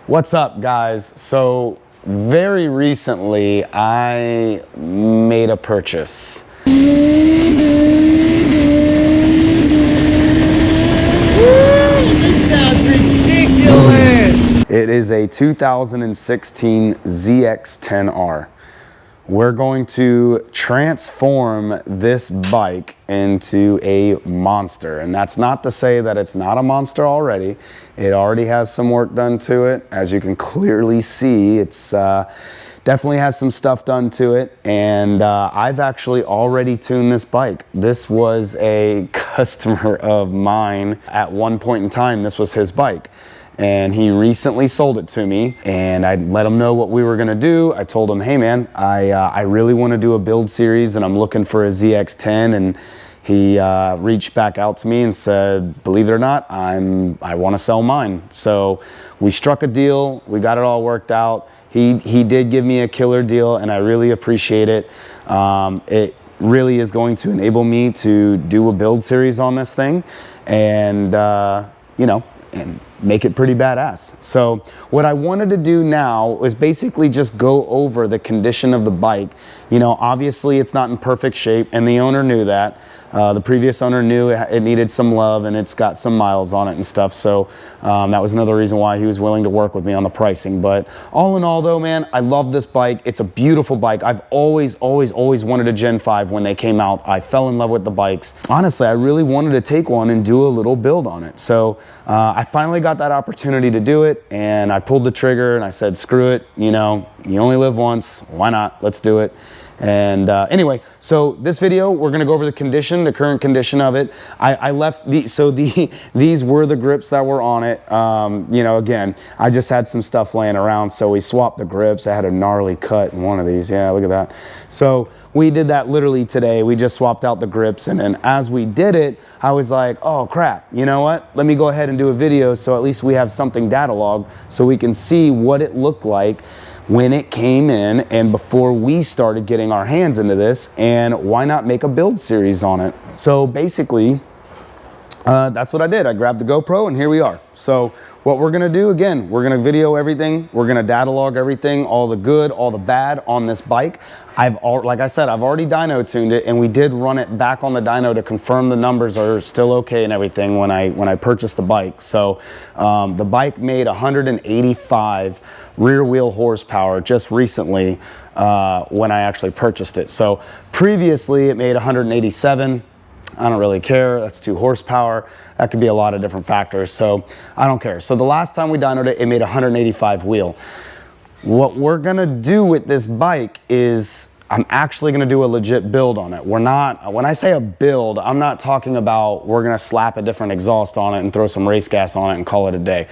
What's up, guys? So very recently I made a purchase. This sounds ridiculous! It is a 2016 ZX10r. We're going to transform this bike into a monster. And that's not to say that it's not a monster already. It already has some work done to it. As you can clearly see, it's definitely has some stuff done to it. And I've actually already tuned this bike. This was a customer of mine. At one point in time, this was his bike. And he recently sold it to me, and I let him know what we were gonna do. I told him, hey man, I really wanna do a build series and I'm looking for a ZX10, and he reached back out to me and said, believe it or not, I wanna sell mine. So we struck a deal, we got it all worked out. He did give me a killer deal, and I really appreciate it. It really is going to enable me to do a build series on this thing, and you know, and make it pretty badass. So what I wanted to do now was basically just go over the condition of the bike. You know, obviously it's not in perfect shape, and the owner knew that. The previous owner knew it needed some love, and it's got some miles on it and stuff. So that was another reason why he was willing to work with me on the pricing. But all in all though, man, I love this bike. It's a beautiful bike. I've always wanted a Gen 5 when they came out. I fell in love with the bikes. Honestly, I really wanted to take one and do a little build on it. So I finally got that opportunity to do it, and I pulled the trigger and I said, screw it. You know, you only live once. Why not? Let's do it. And anyway, so this video, we're gonna go over the condition, the current condition of it. I left these were the grips that were on it. You know, again, I just had some stuff laying around, so we swapped the grips. I had a gnarly cut in one of these. Yeah, look at that. So we did that literally today. We just swapped out the grips, and then as we did it, I was like, oh crap, you know what? Let me go ahead and do a video so at least we have something data log so we can see what it looked like when it came in and before we started getting our hands into this, and why not make a build series on it? So basically, that's what I did. I grabbed the GoPro and here we are. So what we're gonna do, again, we're gonna video everything. We're gonna data log everything, all the good, all the bad on this bike. Like I said, I've already dyno tuned it, and we did run it back on the dyno to confirm the numbers are still okay and everything when I purchased the bike. So the bike made 185 rear wheel horsepower just recently when I actually purchased it. So previously it made 187. I don't really care. That's 2 horsepower. That could be a lot of different factors, so I don't care. So the last time we dynoed it, it made 185 wheel. What we're gonna do with this bike is I'm actually gonna do a legit build on it. We're not, when I say a build, I'm not talking about we're gonna slap a different exhaust on it and throw some race gas on it and call it a day.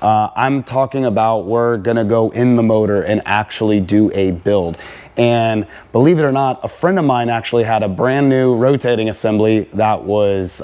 I'm talking about we're gonna go in the motor and actually do a build. And believe it or not, a friend of mine actually had a brand new rotating assembly that was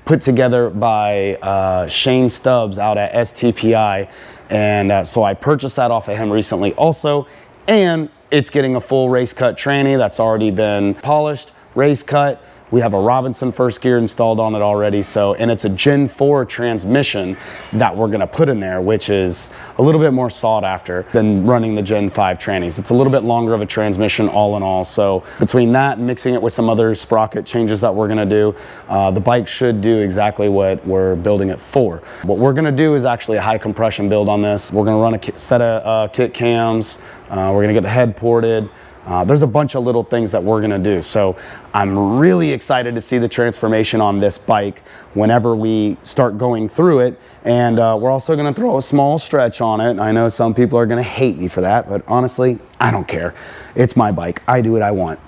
put together by Shane Stubbs out at STPI. And so I purchased that off of him recently also. And it's getting a full race cut tranny that's already been polished, race cut. We have a Robinson first gear installed on it already. So, and it's a Gen 4 transmission that we're gonna put in there, which is a little bit more sought after than running the Gen 5 trannies. It's a little bit longer of a transmission all in all. So between that and mixing it with some other sprocket changes that we're gonna do, the bike should do exactly what we're building it for. What we're gonna do is actually a high compression build on this. We're gonna run a set of kit cams. We're gonna get the head ported. There's a bunch of little things that we're gonna do. So I'm really excited to see the transformation on this bike whenever we start going through it. And we're also gonna throw a small stretch on it. I know some people are gonna hate me for that, but honestly, I don't care. It's my bike, I do what I want.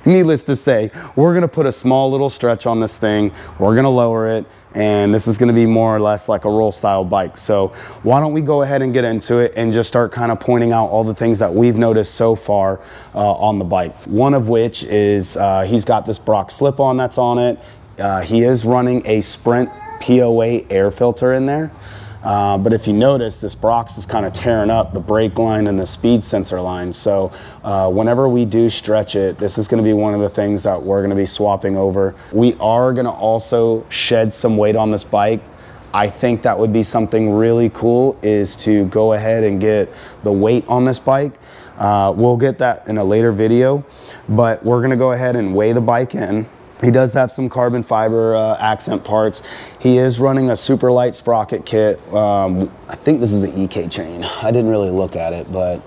Needless to say, we're gonna put a small little stretch on this thing. We're gonna lower it, and this is gonna be more or less like a roll style bike. So why don't we go ahead and get into it and just start kind of pointing out all the things that we've noticed so far on the bike. One of which is he's got this Brock slip-on that's on it. He is running a Sprint POA air filter in there. But if you notice, this Brox is kind of tearing up the brake line and the speed sensor line. So whenever we do stretch it, this is going to be one of the things that we're going to be swapping over. We are going to also shed some weight on this bike. I think that would be something really cool, is to go ahead and get the weight on this bike. We'll get that in a later video, but we're gonna go ahead and weigh the bike in. He does have some carbon fiber accent parts. He is running a super light sprocket kit. I think this is an EK chain. I didn't really look at it, but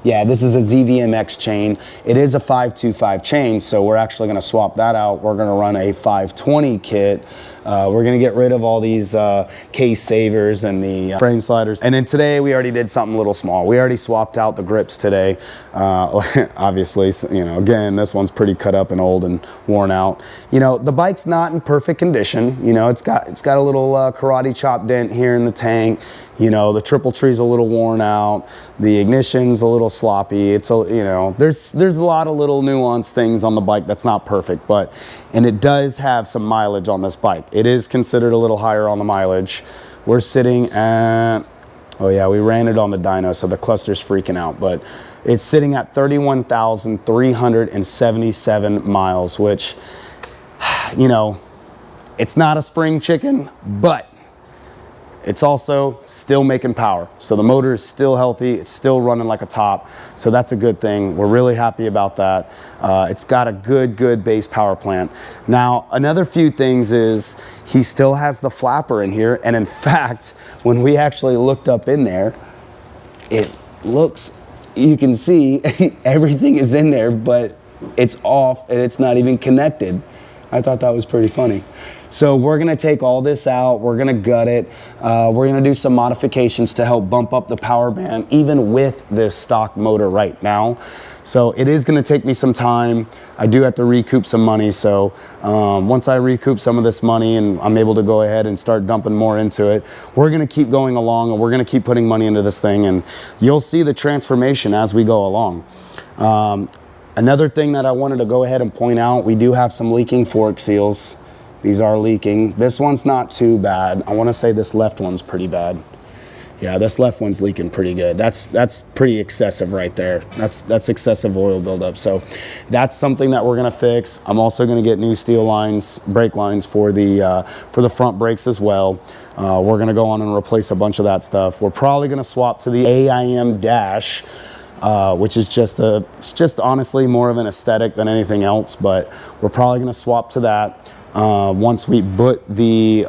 yeah, this is a ZVMX chain. It is a 525 chain, so we're actually gonna swap that out. We're gonna run a 520 kit. We're gonna get rid of all these case savers and the frame sliders. And then today we already did something a little small. We already swapped out the grips today. Obviously, you know, again, this one's pretty cut up and old and worn out. You know, the bike's not in perfect condition. You know, it's got a little karate chop dent here in the tank. You know, the triple tree's a little worn out. The ignition's a little sloppy. It's a, you know, there's a lot of little nuanced things on the bike that's not perfect, but, and it does have some mileage on this bike. It is considered a little higher on the mileage. We're sitting at, oh yeah, we ran it on the dyno, so the cluster's freaking out, but it's sitting at 31,377 miles, which, you know, it's not a spring chicken, but it's also still making power. So the motor is still healthy. It's still running like a top. So that's a good thing. We're really happy about that. It's got a good base power plant. Now, another few things is he still has the flapper in here. And in fact, when we actually looked up in there, it looks, you can see everything is in there, but it's off and it's not even connected. I thought that was pretty funny. So we're gonna take all this out, we're gonna gut it, we're gonna do some modifications to help bump up the power band, even with this stock motor right now. So it is gonna take me some time. I do have to recoup some money, so once I recoup some of this money and I'm able to go ahead and start dumping more into it, we're gonna keep going along and we're gonna keep putting money into this thing, and you'll see the transformation as we go along. Another thing that I wanted to go ahead and point out, we do have some leaking fork seals. These are leaking. This one's not too bad. I want to say this left one's pretty bad. Yeah, this left one's leaking pretty good. That's pretty excessive right there. That's excessive oil buildup. So that's something that we're gonna fix. I'm also gonna get new steel lines, brake lines for the front brakes as well. We're gonna go on and replace a bunch of that stuff. We're probably gonna swap to the AIM dash, which is it's just honestly more of an aesthetic than anything else, but we're probably gonna swap to that. Once we put the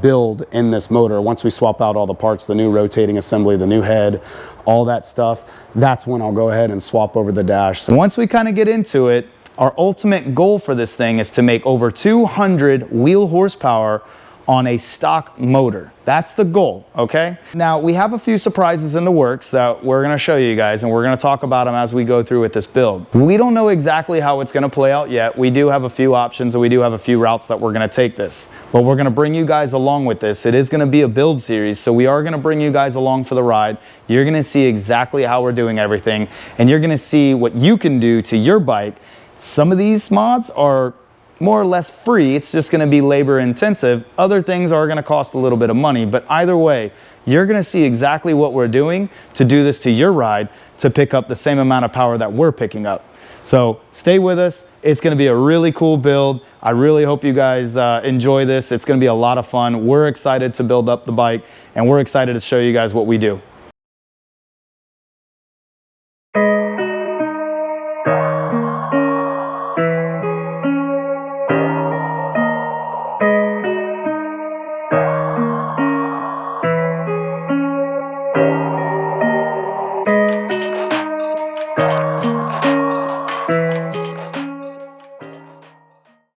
build in this motor, once we swap out all the parts, the new rotating assembly, the new head, all that stuff, that's when I'll go ahead and swap over the dash. So once we kind of get into it, our ultimate goal for this thing is to make over 200 wheel horsepower on a stock motor. That's the goal, okay? Now, we have a few surprises in the works that we're gonna show you guys, and we're gonna talk about them as we go through with this build. We don't know exactly how it's gonna play out yet. We do have a few options, and we do have a few routes that we're gonna take this. But we're gonna bring you guys along with this. It is gonna be a build series, so we are gonna bring you guys along for the ride. You're gonna see exactly how we're doing everything, and you're gonna see what you can do to your bike. Some of these mods are more or less free. It's just gonna be labor intensive. Other things are gonna cost a little bit of money, but either way, you're gonna see exactly what we're doing to do this to your ride to pick up the same amount of power that we're picking up. So stay with us. It's gonna be a really cool build. I really hope you guys enjoy this. It's gonna be a lot of fun. We're excited to build up the bike, and we're excited to show you guys what we do.